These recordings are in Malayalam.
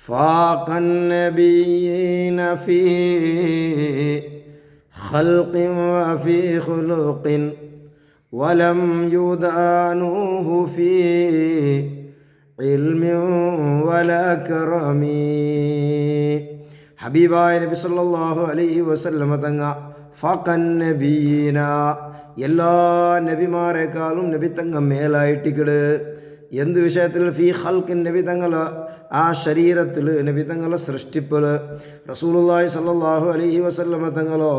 فاق النبيين في خلق وفي خلق ولم يدانوه في علم ولا كرم. ഹബീബായ നബി സല്ലല്ലാഹു അലൈഹി വസല്ലമ തങ്ങ ഫഖൻ നബീന, എല്ലാ നബിമാരെക്കാളും നബി തങ്ങ മേലായിട്ടിക്കട്. എന്ത് വിഷയത്തിൽ? ഫീ ഖൽഖിൻ, നബി തങ്ങൾ ആ ശരീരത്തിൽ, നബി തങ്ങളെ സൃഷ്ടിപ്പിൽ. റസൂലുള്ളാഹി സല്ലല്ലാഹു അലൈഹി വസല്ലമ തങ്ങളോ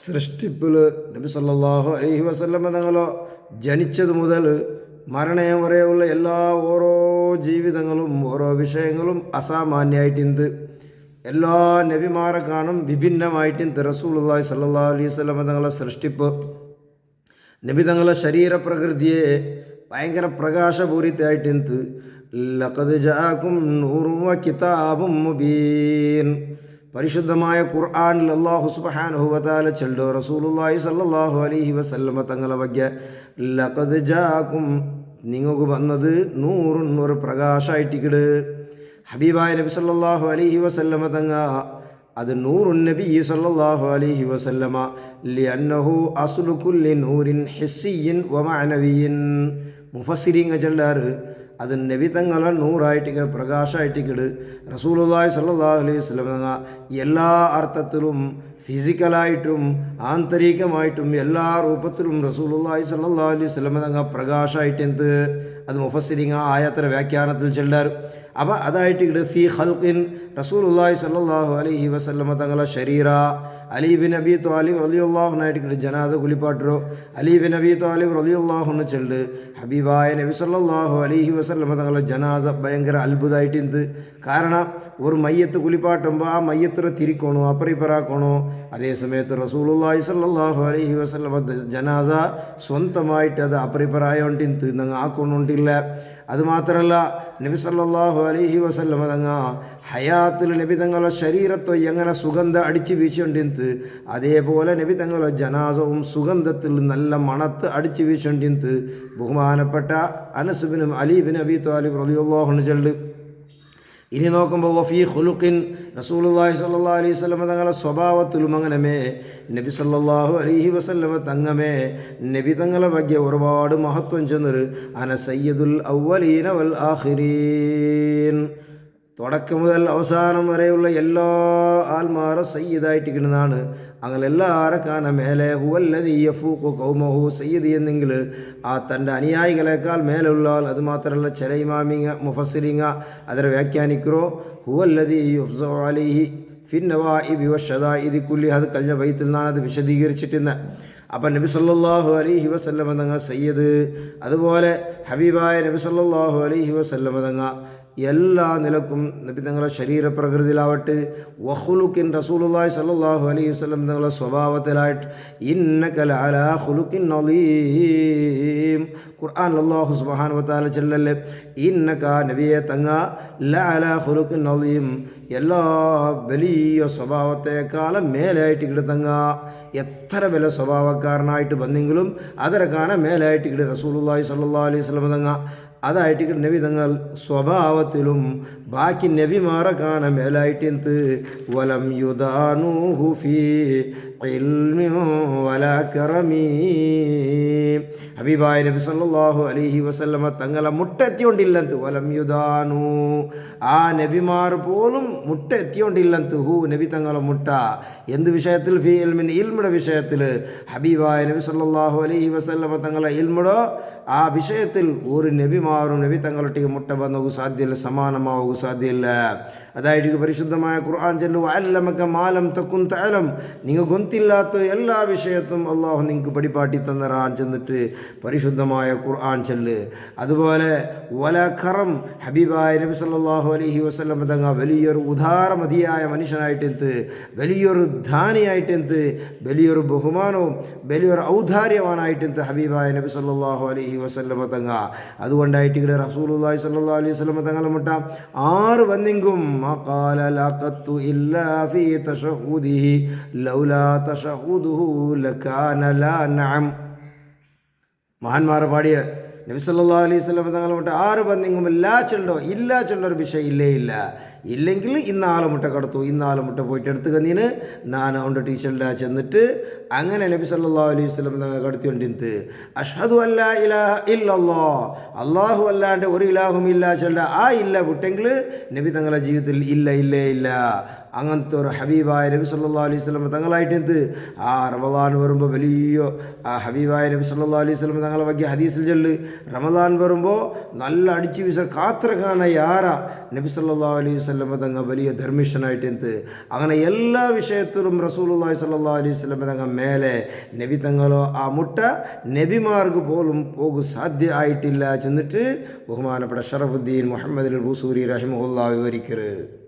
സൃഷ്ടിപ്പിൽ, നബി സല്ലല്ലാഹു അലൈഹി വസല്ലമ തങ്ങളോ ജനിച്ചത് മുതൽ മരണം വരെയുള്ള എല്ലാ ഓരോ ജീവിതങ്ങളും ഓരോ വിഷയങ്ങളും അസാമാന്യമായിട്ടുണ്ട്. എല്ലാ നബിമാരെ കാണും വിഭിന്നമായിട്ടുണ്ട് റസൂലുള്ളാഹി സല്ലല്ലാഹു അലൈഹി വസല്ലമ തങ്ങളെ സൃഷ്ടിപ്പ്. നബി തങ്ങളെ ശരീരപ്രകൃതിയെ ഭയങ്കര പ്രകാശപൂരിതമായിട്ടുണ്ട്. ലഖദ് ജാഅകും നൂറും വ കിതാബും മുബീൻ. പരിശുദ്ധമായ ഖുർആനിൽ അല്ലാഹു സുബ്ഹാനഹു വ തആല ചൊല്ലുന്നു റസൂലുള്ളാഹി സല്ലല്ലാഹു അലൈഹി വസല്ലമ തങ്ങളെ വഗ്യ ലഖദ് ജാഅകും, നിങ്ങൾക്ക് വന്നത് നൂറുൻ, ഒരു പ്രകാശമായിട്ടിക്കട്. ഹബീബായ നബി സല്ലല്ലാഹു അലൈഹി വസല്ലമ തങ്ങ അത് നൂറുൻ നബി സല്ലല്ലാഹു അലൈഹി വസല്ലമ ലിഅന്നഹു അസ്ലു കുല്ലി നൂരിൻ ഹിസ്സിയിൻ വ മഅനവിയിൻ. മുഫസ്സിരീങ്ങൾ ചൊല്ലാറ് അത് നബി തങ്ങളെ നൂറായിട്ടിക്ക, പ്രകാശമായിട്ടിക്കട്. റസൂലുള്ളാഹി സല്ലല്ലാഹു അലൈഹി വസല്ലമ തങ്ങ എല്ലാ അർത്ഥത്തിലും ഫിസിക്കലായിട്ടും ആന്തരികമായിട്ടും എല്ലാ രൂപത്തിലും റസൂലുള്ളാഹി സല്ലല്ലാഹു അലൈഹി വസല്ലമ തങ്ങ പ്രകാശമായിട്ടെന്ത് അത് മുഫസ്സിരീങ്ങൾ ആയത്തിൻ്റെ വ്യാഖ്യാനത്തിൽ ചൊല്ലാറ്. അപ്പോൾ അതായിട്ട് ഫീ ഖൽഖിൻ, റസൂലുള്ളാഹി സല്ലല്ലാഹു അലൈഹി വസല്ലമ തങ്ങളെ ശരീര. അലി ബിൻ അബി ത്വാലിബ് റളിയല്ലാഹു അൻഹു ജനാസ കുളിപ്പാട്ടരോ. അലി ബിൻ അബി ത്വാലിബ് റളിയല്ലാഹു അൻഹു ചൊല്ല് ഹബീബായ നബി സല്ലല്ലാഹു അലൈഹി വസല്ലമ തങ്ങളെ ജനാസ ഭയങ്കര അത്ഭുതമായിട്ടുണ്ട്. കാരണം ഒരു മയ്യത്ത് കുളിപ്പാട്ടുമ്പോൾ ആ മയ്യത്തിനെ തിരിക്കണോ അപ്പറിപ്പറാക്കണോ. അതേ സമയത്ത് റസൂലുള്ളാഹി സല്ലല്ലാഹു അലൈഹി വസല്ലമ ജനാസ സ്വന്തമായിട്ട് അത് അപ്പറിപ്പറായോണ്ടിന്ത് നിങ്ങൾ ആക്കൊണ്ടില്ല. അതുമാത്രമല്ല നബി സല്ലല്ലാഹു അലൈഹി വസല്ലമ തങ്ങ ഹയാത്തിൽ നബി തങ്ങളുടെ ശരീരത്തെ എങ്ങനെ സുഗന്ധം അടിച്ചു വീശോണ്ടിന്ത്, അതേപോലെ നബി തങ്ങളുടെ ജനാസവും സുഗന്ധത്തിൽ നല്ല മണത്ത് അടിച്ചു വീശോണ്ടിന്ത് ബഹുമാനപ്പെട്ട Anas bin Ali bin Abi Talib റളിയല്ലാഹു അൻഹു ചൊല്ല്. ഇനി നോക്കുമ്പോൾ വഫീ ഖുലുഖിൻ, റസൂലുള്ളാഹി സ്വല്ലല്ലാഹു അലൈഹി വസല്ലമ തങ്ങളുടെ സ്വഭാവത്തിലും അങ്ങനമേ നബി സല്ലല്ലാഹു അലൈഹി വസല്ലമ തങ്ങമേ നബി തങ്ങളെ വഗ്യ ഒരുപാട് മഹത്വം ചെന്നത്. അന സയ്യിദുൽ അവ്വലീന വൽ ആഖിരീൻ, തുടക്കം മുതൽ അവസാനം വരെയുള്ള എല്ലാ ആൽമാരും സയ്യിദായിട്ടിരിക്കുന്നതാണ്. അങ്ങനെ എല്ലാവരെ കാണാൻ മേലെ ഹുവല്ലദീ യഫൂഖു ഖൗമഹു, സയ്യിദ് എന്നെങ്കിൽ ആ തൻ്റെ അനുയായികളെക്കാൾ മേലുള്ള ആൾ. അതുമാത്രമല്ല ചില ഇമാമിങ്ങ മുഫസ്സിരിങ്ങ അതിനെ വ്യാഖ്യാനിക്കറോ ഹുവല്ലദീ യുഫ്സഉ അലൈഹി ഫിന്നവാഇബി വശദാഇദി കുല്ലി. അത് കഴിഞ്ഞ ബൈത്തിൽ നിന്നാണ് അത് വിശദീകരിച്ചിട്ടുന്ന. അപ്പം നബി സല്ലല്ലാഹു അലൈഹി വസല്ലമ തങ്ങ സയ്യിദ്. അതുപോലെ ഹബീബായ നബി സല്ലല്ലാഹു അലൈഹി വസല്ലമ തങ്ങ എല്ലാ നിലക്കും നബി തങ്ങളുടെ ശരീരപ്രകൃതിയിലാവട്ടെ വഖുലുഖിൻ, റസൂലുള്ളാഹി സല്ലല്ലാഹു അലൈഹി വസല്ലം തങ്ങളുടെ സ്വഭാവത്തിലായിട്ട് ഇന്നക ലഅലാ ഖുലുഖിൻ അളീം. ഖുർആനിൽ അല്ലാഹു സുബ്ഹാനഹു വ തആല ചൊല്ലല്ലേ ഇന്നക നബിയെ തങ്ങ ലഅലാ ഖുലുഖിൻ അളീം, എല്ലാ വലിയ സ്വഭാവത്തെക്കാളും മേലായിട്ട് ഇവിടെ തങ്ങ. എത്ര വലിയ സ്വഭാവക്കാരനായിട്ട് വന്നെങ്കിലും അതരെ കാണാൻ മേലായിട്ട് ഇവിടെ റസൂലുള്ളാഹി സല്ലല്ലാഹു അലൈഹി വസല്ലം തങ്ങ. അതായിട്ട് നബി തങ്ങൾ സ്വഭാവത്തിലും ബാക്കി നബിമാരെ കാണാൻ മേലായിട്ടെന്ത് വലം യുദാനൂഹു ഫീ ഇൽമി വലാ കറമി. ഹബീബായ നബി സല്ലല്ലാഹു അലൈഹി വസല്ലമ തങ്ങളെ മുട്ടെത്തിയോണ്ടില്ലന്ത് വലം യുദാനു, ആ നബിമാർ പോലും മുട്ടെത്തിയോണ്ടില്ലന്ത് ഹു നബി തങ്ങളെ മുട്ട. എന്ത് വിഷയത്തിൽ? ഫീ ഇൽമിൻ, ഇൽമുടെ വിഷയത്തിൽ. ഹബീബായ നബി സല്ലല്ലാഹു അലൈഹി വസല്ലമ തങ്ങളെ ഇൽമുടോ ആ വിഷയത്തിൽ ഒരു നബിമാരും നബി തങ്ങളൊട്ടിಗೆ മുട്ട ಬಂದೋಗು ಸಾಧ್ಯವಿಲ್ಲ, സമാനമാവുക സാധ്യമില്ല. അതായിട്ട് പരിശുദ്ധമായ ഖുർആൻ ചൊല്ലു അല്ലമക മാലം തകുൻ തഅലം, നിങ്ങൾക്ക് ഗൊന്തില്ലാത്ത എല്ലാ വിഷയത്തും അള്ളാഹു നിങ്ങൾക്ക് പഠിപ്പാട്ടി തന്നറാൻ ചെന്നിട്ട് പരിശുദ്ധമായ ഖുർആൻ ചൊല്ല്. അതുപോലെ വല ഖറം, ഹബീബായ നബി സല്ലല്ലാഹു അലൈഹി വസല്ലം തങ്ങൾ വലിയൊരു ഉദാരമതിയായ മനുഷ്യനായിട്ടെന്ത്, വലിയൊരു ധാനിയായിട്ടെന്ത്, വലിയൊരു ബഹുമാനവും വലിയൊരു ഔദാര്യവാനായിട്ടെന്ത് ഹബീബായ നബി സല്ലല്ലാഹു അലൈഹി വസല്ലം തങ്ങ. അതുകൊണ്ടായിട്ട് ഇവിടെ റസൂലുള്ളാഹി സല്ലല്ലാഹു അലൈഹി വസല്ലം തങ്ങളെ മുട്ട ആറ് വന്നെങ്കും قال لقد إلا في تشهده لولا تشهده لكان لا نعم. മഹാന്മാരെ പാടിയ നബി സല്ലല്ലാഹു അലൈഹി വസല്ലം തങ്ങൾ ആറ് വന്നെങ്കും എല്ലാ ചൊല്ലോ ഇല്ല ചൊല്ലൊരു വിഷയം ഇല്ലേ ഇല്ല. ഇല്ലെങ്കിൽ ഇന്നാളെ മുട്ട കടത്തു, ഇന്നാളെ മുട്ട പോയിട്ട് എടുത്ത് കന്നീന് ഞാൻ അവൻ്റെ ടീച്ചറിൻ്റെ ചെന്നിട്ട് അങ്ങനെ നബി സല്ലല്ലാഹു അലൈഹി വസല്ലം തങ്ങൾ കടത്തിക്കൊണ്ടിരുന്നത് അഷ്ഹദു അല്ലാ ഇലാഹ ഇല്ലല്ലാഹ്, അള്ളാഹു അല്ലാണ്ട് ഒരു ഇലാഹും ഇല്ല ചൊല്ല ആ ഇല്ല വിട്ടെങ്കിൽ നബി തങ്ങളുടെ ജീവിതത്തിൽ ഇല്ല. അങ്ങനത്തെ ഒരു ഹബീബായ നബി സല്ലല്ലാഹു അലൈഹി വസല്ലം തങ്ങളായിട്ട് ആ റമദാൻ വരുമ്പോൾ വലിയ ആ ഹബീബായ നബി സല്ലല്ലാഹു അലൈഹി വസല്ലം തങ്ങളെ ಬಗ್ಗೆ ഹദീസിൽ ചൊല്ല് റമദാൻ വരുമ്പോൾ നല്ല അടിച്ചു വീശ കാത്തിറക്കാന യാര നബി സല്ലല്ലാഹു അലൈഹി വസല്ലം തങ്ങൾ വലിയ ധർമ്മിഷ്ഠനായിട്ട് അങ്ങനെ എല്ലാ വിഷയത്തിലും റസൂലുള്ളാഹി സല്ലല്ലാഹു അലൈഹി വസല്ലം തങ്ങൾ മേലെ നബി തങ്ങളോ ആ മുട്ട നബിമാർക്ക് പോലും പോകും സാധ്യ ആയിട്ടില്ല ചെന്നിട്ട് ബഹുമാനപ്പെട്ട ഷറഫുദ്ദീൻ മുഹമ്മദ് അൽ ബൂസൂരി റഹിമഹുല്ലാഹ് വിവരിക്കരുത്.